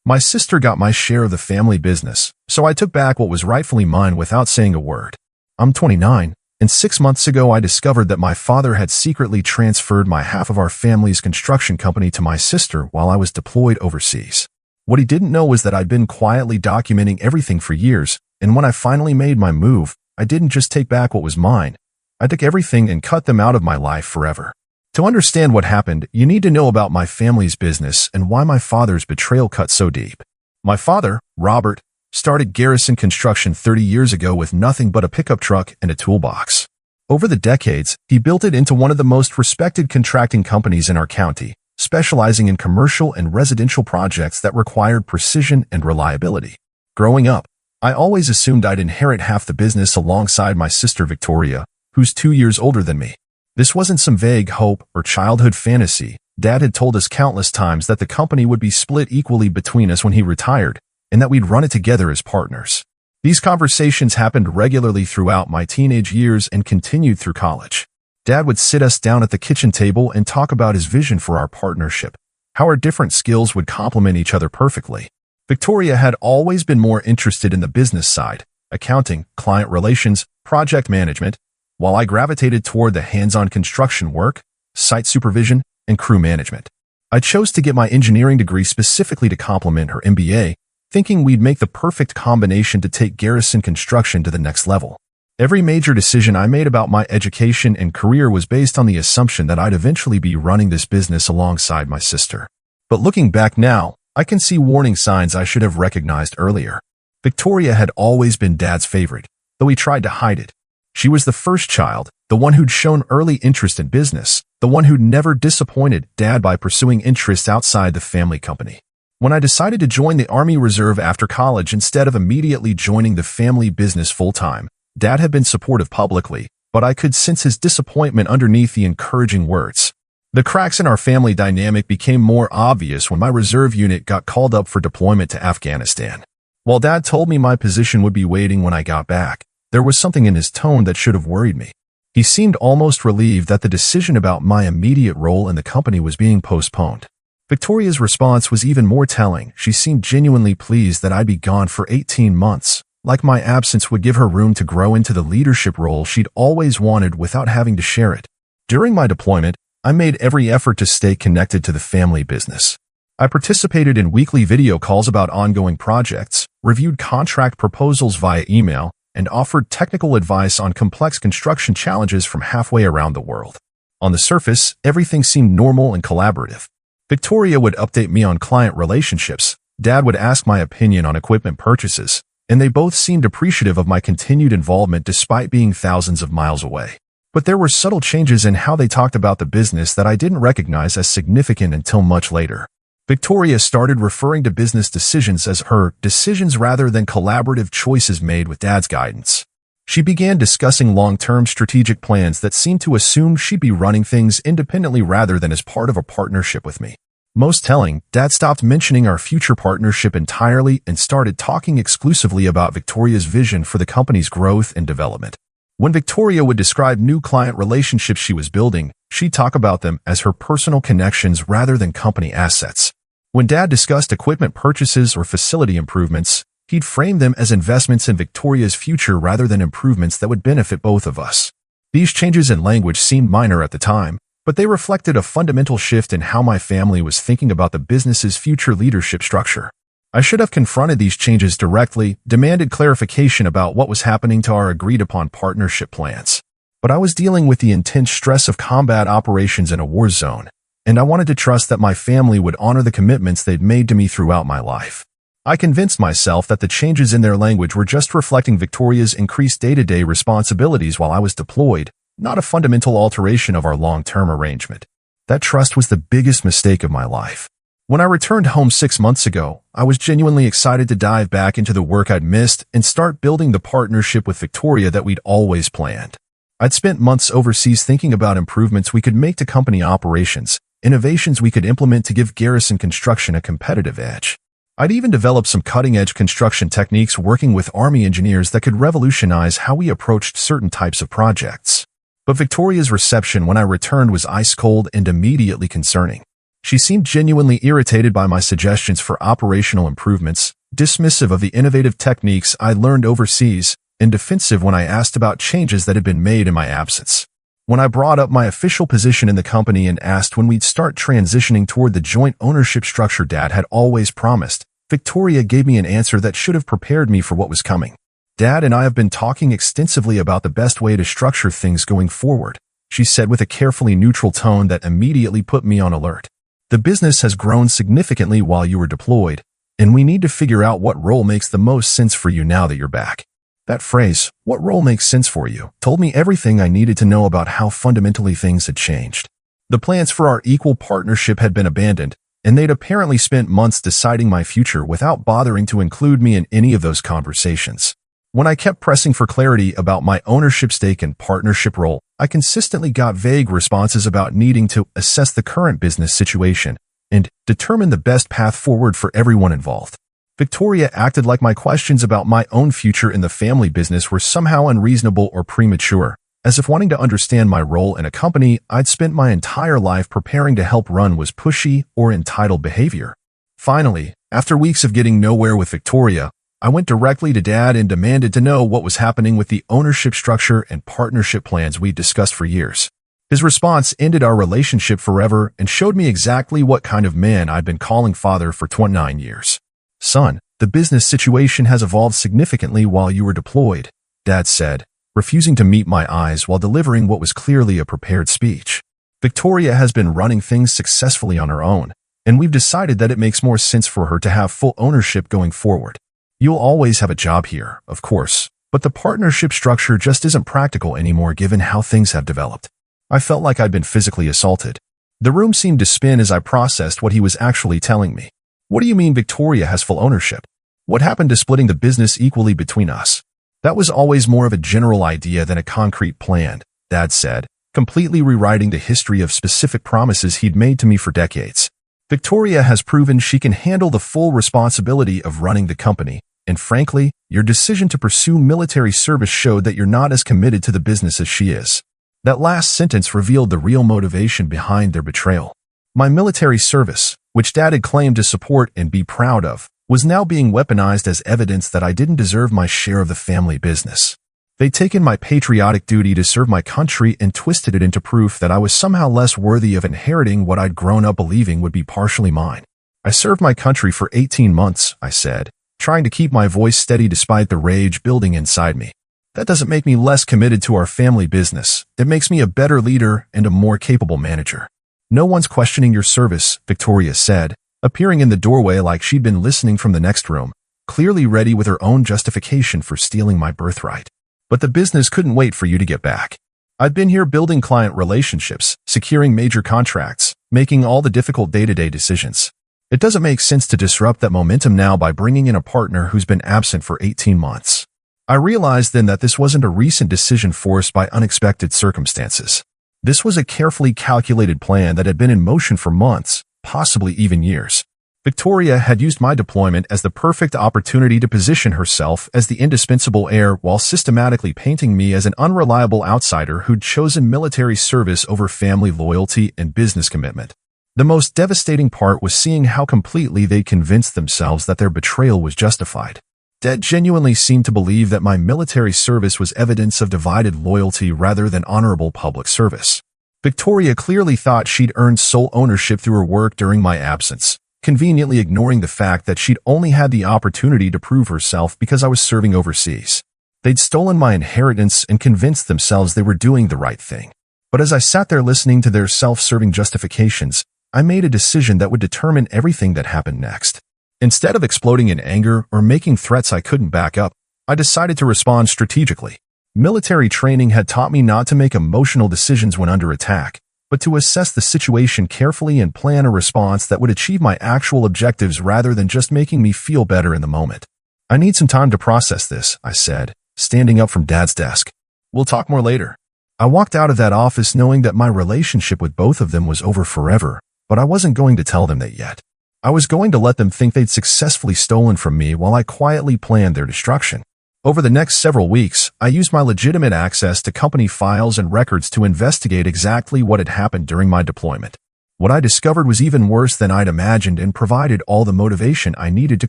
My sister got my share of the family business, so I took back what was rightfully mine without saying a word. I'm 29, and 6 months ago I discovered that my father had secretly transferred my half of our family's construction company to my sister while I was deployed overseas. What he didn't know was that I'd been quietly documenting everything for years, and when I finally made my move, I didn't just take back what was mine. I took everything and cut them out of my life forever. To understand what happened, you need to know about my family's business and why my father's betrayal cut so deep. My father, Robert, started Garrison Construction 30 years ago with nothing but a pickup truck and a toolbox. Over the decades, he built it into one of the most respected contracting companies in our county, specializing in commercial and residential projects that required precision and reliability. Growing up, I always assumed I'd inherit half the business alongside my sister Victoria, who's 2 years older than me. This wasn't some vague hope or childhood fantasy. Dad had told us countless times that the company would be split equally between us when he retired, and that we'd run it together as partners. These conversations happened regularly throughout my teenage years and continued through college. Dad would sit us down at the kitchen table and talk about his vision for our partnership, how our different skills would complement each other perfectly. Victoria had always been more interested in the business side, accounting, client relations, project management, while I gravitated toward the hands-on construction work, site supervision, and crew management. I chose to get my engineering degree specifically to complement her MBA, thinking we'd make the perfect combination to take Garrison Construction to the next level. Every major decision I made about my education and career was based on the assumption that I'd eventually be running this business alongside my sister. But looking back now, I can see warning signs I should have recognized earlier. Victoria had always been Dad's favorite, though he tried to hide it. She was the first child, the one who'd shown early interest in business, the one who'd never disappointed Dad by pursuing interests outside the family company. When I decided to join the Army Reserve after college instead of immediately joining the family business full-time, Dad had been supportive publicly, but I could sense his disappointment underneath the encouraging words. The cracks in our family dynamic became more obvious when my reserve unit got called up for deployment to Afghanistan. While Dad told me my position would be waiting when I got back, there was something in his tone that should have worried me. He seemed almost relieved that the decision about my immediate role in the company was being postponed. Victoria's response was even more telling. She seemed genuinely pleased that I'd be gone for 18 months, like my absence would give her room to grow into the leadership role she'd always wanted without having to share it. During my deployment, I made every effort to stay connected to the family business. I participated in weekly video calls about ongoing projects, reviewed contract proposals via email, and offered technical advice on complex construction challenges from halfway around the world. On the surface, everything seemed normal and collaborative. Victoria would update me on client relationships, Dad would ask my opinion on equipment purchases, and they both seemed appreciative of my continued involvement despite being thousands of miles away. But there were subtle changes in how they talked about the business that I didn't recognize as significant until much later. Victoria started referring to business decisions as her decisions rather than collaborative choices made with Dad's guidance. She began discussing long-term strategic plans that seemed to assume she'd be running things independently rather than as part of a partnership with me. Most telling, Dad stopped mentioning our future partnership entirely and started talking exclusively about Victoria's vision for the company's growth and development. When Victoria would describe new client relationships she was building, she'd talk about them as her personal connections rather than company assets. When Dad discussed equipment purchases or facility improvements, he'd frame them as investments in Victoria's future rather than improvements that would benefit both of us. These changes in language seemed minor at the time, but they reflected a fundamental shift in how my family was thinking about the business's future leadership structure. I should have confronted these changes directly, demanded clarification about what was happening to our agreed-upon partnership plans. But I was dealing with the intense stress of combat operations in a war zone, and I wanted to trust that my family would honor the commitments they'd made to me throughout my life. I convinced myself that the changes in their language were just reflecting Victoria's increased day-to-day responsibilities while I was deployed, not a fundamental alteration of our long-term arrangement. That trust was the biggest mistake of my life. When I returned home 6 months ago, I was genuinely excited to dive back into the work I'd missed and start building the partnership with Victoria that we'd always planned. I'd spent months overseas thinking about improvements we could make to company operations, innovations we could implement to give Garrison Construction a competitive edge. I'd even developed some cutting-edge construction techniques working with Army engineers that could revolutionize how we approached certain types of projects. But Victoria's reception when I returned was ice-cold and immediately concerning. She seemed genuinely irritated by my suggestions for operational improvements, dismissive of the innovative techniques I learned overseas, and defensive when I asked about changes that had been made in my absence. When I brought up my official position in the company and asked when we'd start transitioning toward the joint ownership structure Dad had always promised, Victoria gave me an answer that should have prepared me for what was coming. Dad and I have been talking extensively about the best way to structure things going forward, she said with a carefully neutral tone that immediately put me on alert. The business has grown significantly while you were deployed, and we need to figure out what role makes the most sense for you now that you're back. That phrase, what role makes sense for you, told me everything I needed to know about how fundamentally things had changed. The plans for our equal partnership had been abandoned, and they'd apparently spent months deciding my future without bothering to include me in any of those conversations. When I kept pressing for clarity about my ownership stake and partnership role, I consistently got vague responses about needing to assess the current business situation and determine the best path forward for everyone involved. Victoria acted like my questions about my own future in the family business were somehow unreasonable or premature, as if wanting to understand my role in a company I'd spent my entire life preparing to help run was pushy or entitled behavior. Finally, after weeks of getting nowhere with Victoria, I went directly to Dad and demanded to know what was happening with the ownership structure and partnership plans we'd discussed for years. His response ended our relationship forever and showed me exactly what kind of man I'd been calling father for 29 years. Son, the business situation has evolved significantly while you were deployed, Dad said, refusing to meet my eyes while delivering what was clearly a prepared speech. Victoria has been running things successfully on her own, and we've decided that it makes more sense for her to have full ownership going forward. You'll always have a job here, of course, but the partnership structure just isn't practical anymore given how things have developed. I felt like I'd been physically assaulted. The room seemed to spin as I processed what he was actually telling me. What do you mean Victoria has full ownership? What happened to splitting the business equally between us? That was always more of a general idea than a concrete plan, Dad said, completely rewriting the history of specific promises he'd made to me for decades. Victoria has proven she can handle the full responsibility of running the company, and frankly, your decision to pursue military service showed that you're not as committed to the business as she is. That last sentence revealed the real motivation behind their betrayal. My military service, which Dad had claimed to support and be proud of, was now being weaponized as evidence that I didn't deserve my share of the family business. They'd taken my patriotic duty to serve my country and twisted it into proof that I was somehow less worthy of inheriting what I'd grown up believing would be partially mine. I served my country for 18 months, I said, trying to keep my voice steady despite the rage building inside me. That doesn't make me less committed to our family business. It makes me a better leader and a more capable manager. No one's questioning your service, Victoria said, appearing in the doorway like she'd been listening from the next room, clearly ready with her own justification for stealing my birthright. But the business couldn't wait for you to get back. I'd been here building client relationships, securing major contracts, making all the difficult day-to-day decisions. It doesn't make sense to disrupt that momentum now by bringing in a partner who's been absent for 18 months. I realized then that this wasn't a recent decision forced by unexpected circumstances. This was a carefully calculated plan that had been in motion for months, possibly even years. Victoria had used my deployment as the perfect opportunity to position herself as the indispensable heir while systematically painting me as an unreliable outsider who'd chosen military service over family loyalty and business commitment. The most devastating part was seeing how completely they convinced themselves that their betrayal was justified. Dad genuinely seemed to believe that my military service was evidence of divided loyalty rather than honorable public service. Victoria clearly thought she'd earned sole ownership through her work during my absence, conveniently ignoring the fact that she'd only had the opportunity to prove herself because I was serving overseas. They'd stolen my inheritance and convinced themselves they were doing the right thing. But as I sat there listening to their self-serving justifications, I made a decision that would determine everything that happened next. Instead of exploding in anger or making threats I couldn't back up, I decided to respond strategically. Military training had taught me not to make emotional decisions when under attack, but to assess the situation carefully and plan a response that would achieve my actual objectives rather than just making me feel better in the moment. I need some time to process this, I said, standing up from Dad's desk. We'll talk more later. I walked out of that office knowing that my relationship with both of them was over forever, but I wasn't going to tell them that yet. I was going to let them think they'd successfully stolen from me while I quietly planned their destruction. Over the next several weeks, I used my legitimate access to company files and records to investigate exactly what had happened during my deployment. What I discovered was even worse than I'd imagined and provided all the motivation I needed to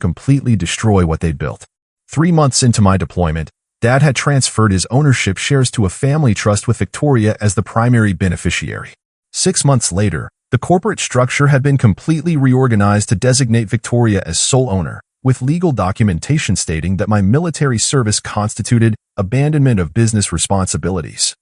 completely destroy what they'd built. 3 months into my deployment, Dad had transferred his ownership shares to a family trust with Victoria as the primary beneficiary. 6 months later, the corporate structure had been completely reorganized to designate Victoria as sole owner, with legal documentation stating that my military service constituted abandonment of business responsibilities.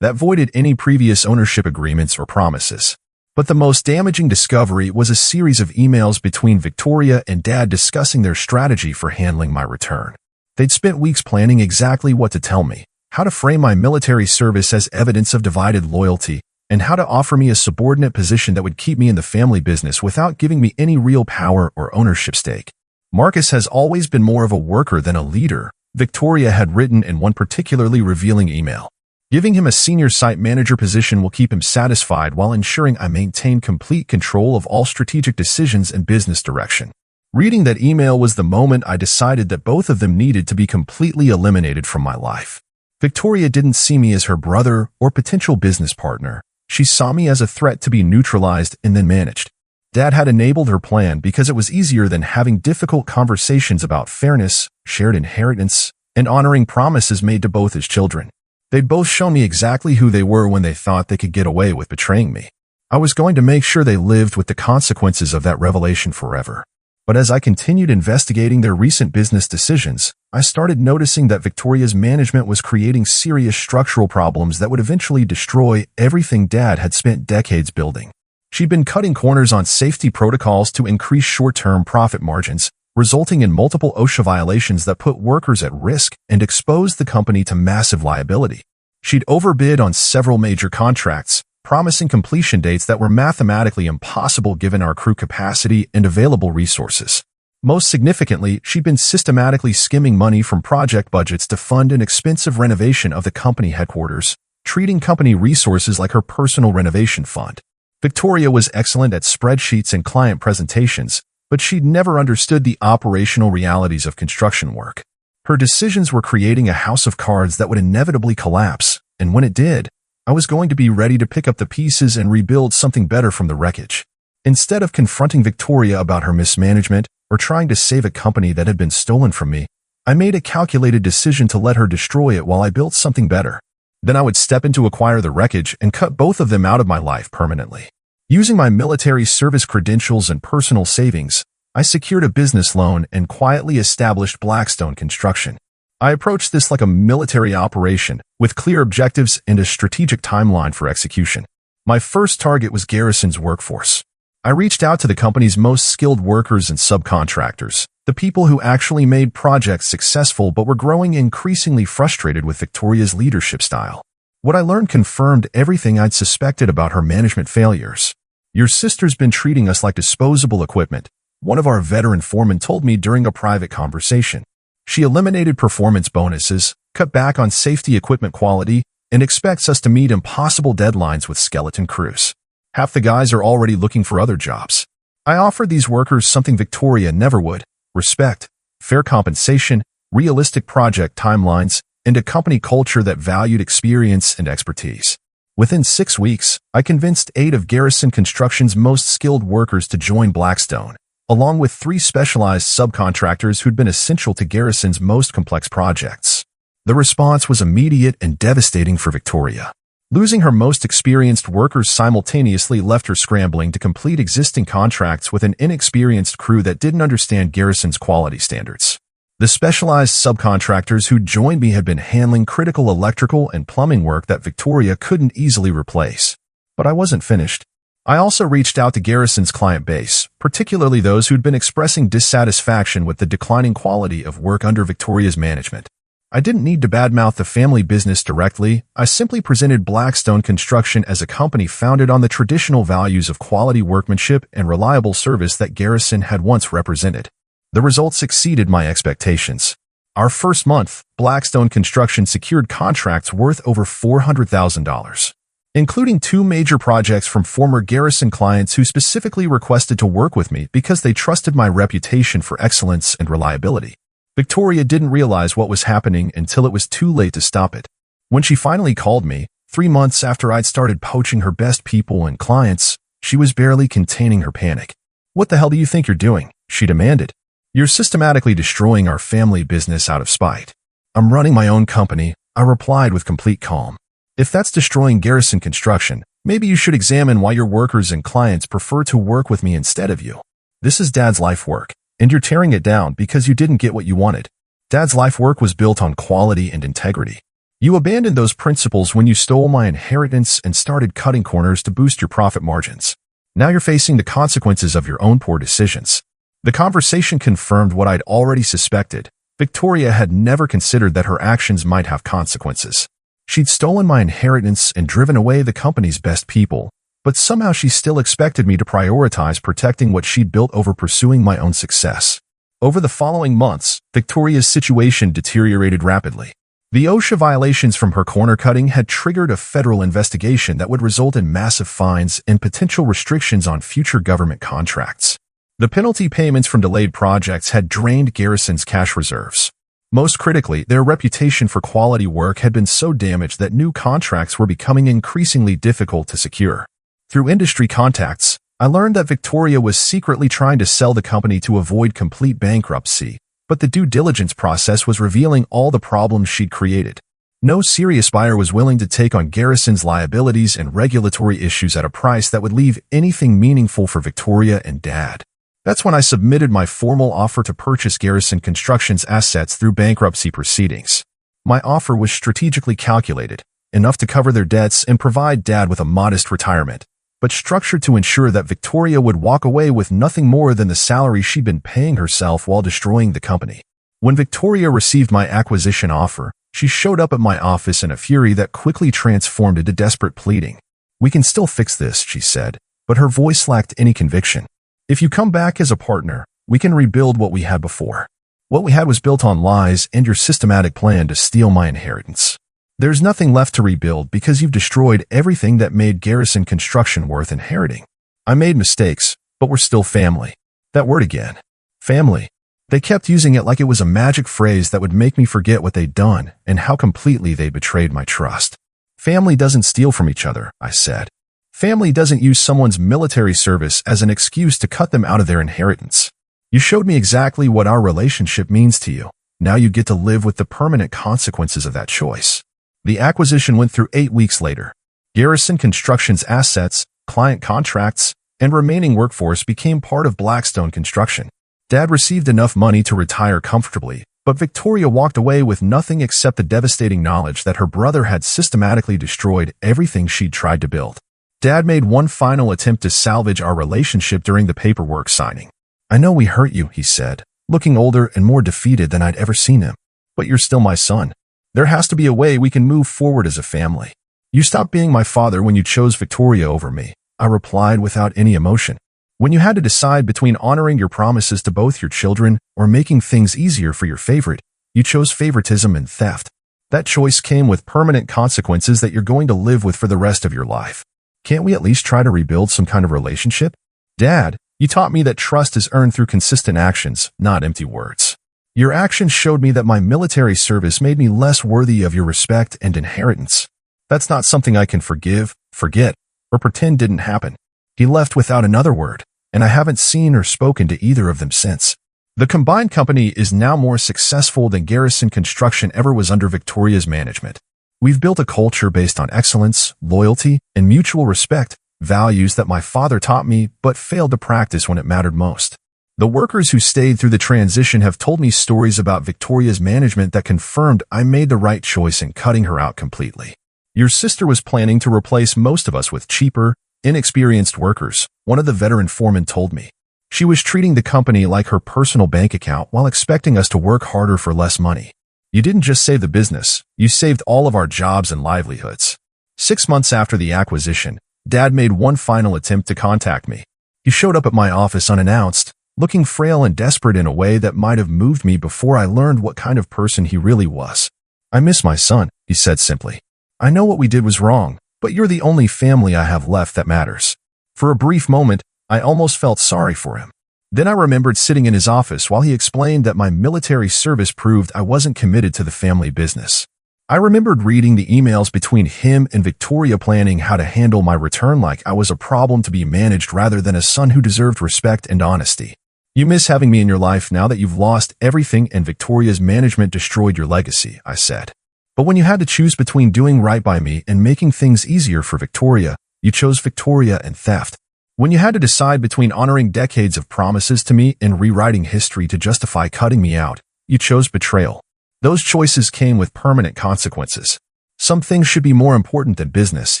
That voided any previous ownership agreements or promises. But the most damaging discovery was a series of emails between Victoria and Dad discussing their strategy for handling my return. They'd spent weeks planning exactly what to tell me, how to frame my military service as evidence of divided loyalty, and how to offer me a subordinate position that would keep me in the family business without giving me any real power or ownership stake. Marcus has always been more of a worker than a leader, Victoria had written in one particularly revealing email. Giving him a senior site manager position will keep him satisfied while ensuring I maintain complete control of all strategic decisions and business direction. Reading that email was the moment I decided that both of them needed to be completely eliminated from my life. Victoria didn't see me as her brother or potential business partner. She saw me as a threat to be neutralized and then managed. Dad had enabled her plan because it was easier than having difficult conversations about fairness, shared inheritance, and honoring promises made to both his children. They'd both shown me exactly who they were when they thought they could get away with betraying me. I was going to make sure they lived with the consequences of that revelation forever. But as I continued investigating their recent business decisions, I started noticing that Victoria's management was creating serious structural problems that would eventually destroy everything Dad had spent decades building. She'd been cutting corners on safety protocols to increase short-term profit margins, resulting in multiple OSHA violations that put workers at risk and exposed the company to massive liability. She'd overbid on several major contracts, promising completion dates that were mathematically impossible given our crew capacity and available resources. Most significantly, she'd been systematically skimming money from project budgets to fund an expensive renovation of the company headquarters, treating company resources like her personal renovation fund. Victoria was excellent at spreadsheets and client presentations, but she'd never understood the operational realities of construction work. Her decisions were creating a house of cards that would inevitably collapse, and when it did, I was going to be ready to pick up the pieces and rebuild something better from the wreckage. Instead of confronting Victoria about her mismanagement or trying to save a company that had been stolen from me, I made a calculated decision to let her destroy it while I built something better. Then I would step in to acquire the wreckage and cut both of them out of my life permanently. Using my military service credentials and personal savings, I secured a business loan and quietly established Blackstone Construction. I approached this like a military operation, with clear objectives and a strategic timeline for execution. My first target was Garrison's workforce. I reached out to the company's most skilled workers and subcontractors, the people who actually made projects successful but were growing increasingly frustrated with Victoria's leadership style. What I learned confirmed everything I'd suspected about her management failures. "Your sister's been treating us like disposable equipment," one of our veteran foremen told me during a private conversation. "She eliminated performance bonuses, cut back on safety equipment quality, and expects us to meet impossible deadlines with skeleton crews. Half the guys are already looking for other jobs." I offered these workers something Victoria never would: respect, fair compensation, realistic project timelines, and a company culture that valued experience and expertise. Within 6 weeks, I convinced 8 of Garrison Construction's most skilled workers to join Blackstone, along with 3 specialized subcontractors who'd been essential to Garrison's most complex projects. The response was immediate and devastating for Victoria. Losing her most experienced workers simultaneously left her scrambling to complete existing contracts with an inexperienced crew that didn't understand Garrison's quality standards. The specialized subcontractors who joined me had been handling critical electrical and plumbing work that Victoria couldn't easily replace. But I wasn't finished. I also reached out to Garrison's client base, particularly those who'd been expressing dissatisfaction with the declining quality of work under Victoria's management. I didn't need to badmouth the family business directly. I simply presented Blackstone Construction as a company founded on the traditional values of quality workmanship and reliable service that Garrison had once represented. The results exceeded my expectations. Our first month, Blackstone Construction secured contracts worth over $400,000, including 2 major projects from former Garrison clients who specifically requested to work with me because they trusted my reputation for excellence and reliability. Victoria didn't realize what was happening until it was too late to stop it. When she finally called me, 3 months after I'd started poaching her best people and clients, She was barely containing her panic. "What the hell do you think you're doing?" she demanded. "You're systematically destroying our family business out of spite." "I'm running my own company," I replied with complete calm. "If that's destroying Garrison Construction, maybe you should examine why your workers and clients prefer to work with me instead of you. This is Dad's life work, and you're tearing it down because you didn't get what you wanted. Dad's life work was built on quality and integrity. You abandoned those principles when you stole my inheritance and started cutting corners to boost your profit margins. Now you're facing the consequences of your own poor decisions." The conversation confirmed what I'd already suspected. Victoria had never considered that her actions might have consequences. She'd stolen my inheritance and driven away the company's best people, but somehow she still expected me to prioritize protecting what she'd built over pursuing my own success. Over the following months, Victoria's situation deteriorated rapidly. The OSHA violations from her corner cutting had triggered a federal investigation that would result in massive fines and potential restrictions on future government contracts. The penalty payments from delayed projects had drained Garrison's cash reserves. Most critically, their reputation for quality work had been so damaged that new contracts were becoming increasingly difficult to secure. Through industry contacts, I learned that Victoria was secretly trying to sell the company to avoid complete bankruptcy, but the due diligence process was revealing all the problems she'd created. No serious buyer was willing to take on Garrison's liabilities and regulatory issues at a price that would leave anything meaningful for Victoria and Dad. That's when I submitted my formal offer to purchase Garrison Construction's assets through bankruptcy proceedings. My offer was strategically calculated, enough to cover their debts and provide Dad with a modest retirement, but structured to ensure that Victoria would walk away with nothing more than the salary she'd been paying herself while destroying the company. When Victoria received my acquisition offer, she showed up at my office in a fury that quickly transformed into desperate pleading. "We can still fix this," she said, but her voice lacked any conviction. "If you come back as a partner, we can rebuild what we had before. What we had was built on lies and your systematic plan to steal my inheritance. There's nothing left to rebuild because you've destroyed everything that made Garrison Construction worth inheriting. I made mistakes, but we're still family." That word again. Family. They kept using it like it was a magic phrase that would make me forget what they'd done and how completely they betrayed my trust. "Family doesn't steal from each other," I said. "Family doesn't use someone's military service as an excuse to cut them out of their inheritance. You showed me exactly what our relationship means to you. Now you get to live with the permanent consequences of that choice." The acquisition went through 8 weeks later. Garrison Construction's assets, client contracts, and remaining workforce became part of Blackstone Construction. Dad received enough money to retire comfortably, but Victoria walked away with nothing except the devastating knowledge that her brother had systematically destroyed everything she'd tried to build. Dad made one final attempt to salvage our relationship during the paperwork signing. "I know we hurt you," he said, looking older and more defeated than I'd ever seen him. "But you're still my son. There has to be a way we can move forward as a family. You stopped being my father when you chose Victoria over me," I replied without any emotion. "When you had to decide between honoring your promises to both your children or making things easier for your favorite, you chose favoritism and theft. That choice came with permanent consequences that you're going to live with for the rest of your life. Can't we at least try to rebuild some kind of relationship? Dad, you taught me that trust is earned through consistent actions, not empty words. Your actions showed me that my military service made me less worthy of your respect and inheritance. That's not something I can forgive, forget, or pretend didn't happen." He left without another word, and I haven't seen or spoken to either of them since. The combined company is now more successful than Garrison Construction ever was under Victoria's management. We've built a culture based on excellence, loyalty, and mutual respect, values that my father taught me but failed to practice when it mattered most. The workers who stayed through the transition have told me stories about Victoria's management that confirmed I made the right choice in cutting her out completely. "Your sister was planning to replace most of us with cheaper, inexperienced workers," one of the veteran foremen told me. "She was treating the company like her personal bank account while expecting us to work harder for less money. You didn't just save the business, you saved all of our jobs and livelihoods." 6 months after the acquisition, Dad made one final attempt to contact me. He showed up at my office unannounced, looking frail and desperate in a way that might have moved me before I learned what kind of person he really was. "I miss my son," he said simply. "I know what we did was wrong, but you're the only family I have left that matters." For a brief moment, I almost felt sorry for him. Then I remembered sitting in his office while he explained that my military service proved I wasn't committed to the family business. I remembered reading the emails between him and Victoria planning how to handle my return like I was a problem to be managed rather than a son who deserved respect and honesty. You miss having me in your life now that you've lost everything and Victoria's management destroyed your legacy, I said. But when you had to choose between doing right by me and making things easier for Victoria, you chose Victoria and theft. When you had to decide between honoring decades of promises to me and rewriting history to justify cutting me out, you chose betrayal. Those choices came with permanent consequences. Some things should be more important than business,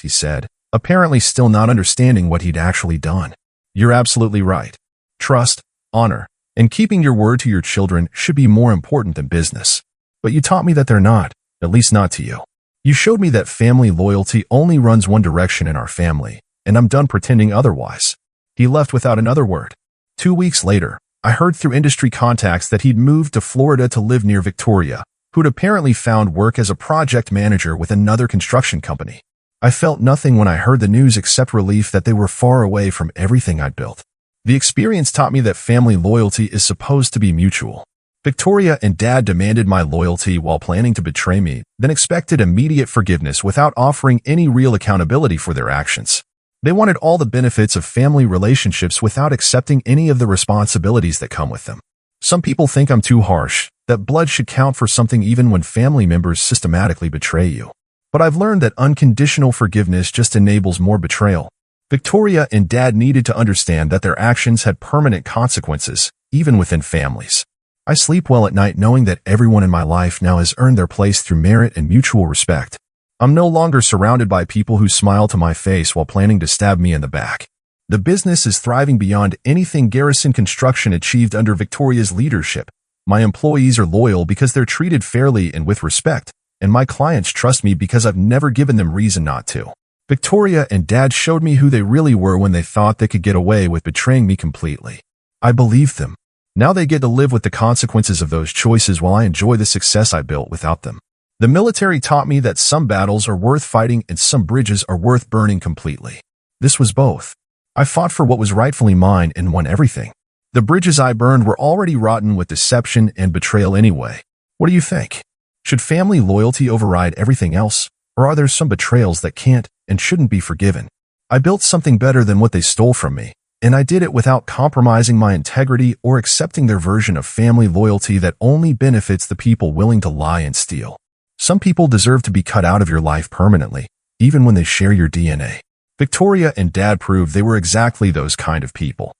he said, apparently still not understanding what he'd actually done. You're absolutely right. Trust, honor, and keeping your word to your children should be more important than business. But you taught me that they're not, at least not to you. You showed me that family loyalty only runs one direction in our family, and I'm done pretending otherwise. He left without another word. 2 weeks later, I heard through industry contacts that he'd moved to Florida to live near Victoria, who'd apparently found work as a project manager with another construction company. I felt nothing when I heard the news except relief that they were far away from everything I'd built. The experience taught me that family loyalty is supposed to be mutual. Victoria and Dad demanded my loyalty while planning to betray me, then expected immediate forgiveness without offering any real accountability for their actions. They wanted all the benefits of family relationships without accepting any of the responsibilities that come with them. Some people think I'm too harsh, that blood should count for something even when family members systematically betray you. But I've learned that unconditional forgiveness just enables more betrayal. Victoria and Dad needed to understand that their actions had permanent consequences, even within families. I sleep well at night knowing that everyone in my life now has earned their place through merit and mutual respect. I'm no longer surrounded by people who smile to my face while planning to stab me in the back. The business is thriving beyond anything Garrison Construction achieved under Victoria's leadership. My employees are loyal because they're treated fairly and with respect, and my clients trust me because I've never given them reason not to. Victoria and Dad showed me who they really were when they thought they could get away with betraying me completely. I believed them. Now they get to live with the consequences of those choices while I enjoy the success I built without them. The military taught me that some battles are worth fighting and some bridges are worth burning completely. This was both. I fought for what was rightfully mine and won everything. The bridges I burned were already rotten with deception and betrayal anyway. What do you think? Should family loyalty override everything else, or are there some betrayals that can't and shouldn't be forgiven? I built something better than what they stole from me, and I did it without compromising my integrity or accepting their version of family loyalty that only benefits the people willing to lie and steal. Some people deserve to be cut out of your life permanently, even when they share your DNA. Victoria and Dad proved they were exactly those kind of people.